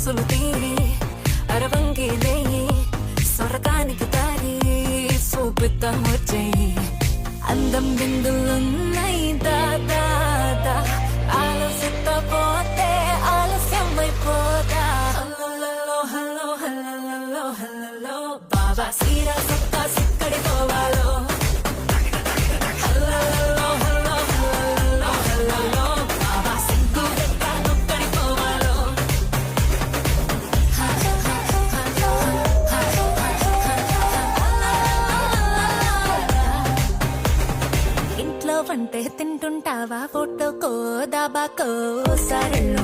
మనసులు తీరి అరవంగి లేయి స్వర్గానికి దారి చూపిద్దాం వచ్చేయి అందం బిందులున్నాయి దాదా ఆలోచిస్తా పోతే ఆలస్యం అయిపోదా హలో హలో హలో హలో బాబా సీరా సత్తా సిక్కడి పోవాలో హలో హలో హలో హలో బాబా సిగ్గు నొక్కడి పోవాలో ఇంట్లో వంటే తింటుంటావా ఫోటోకో దాబాకో సరెళ్ళు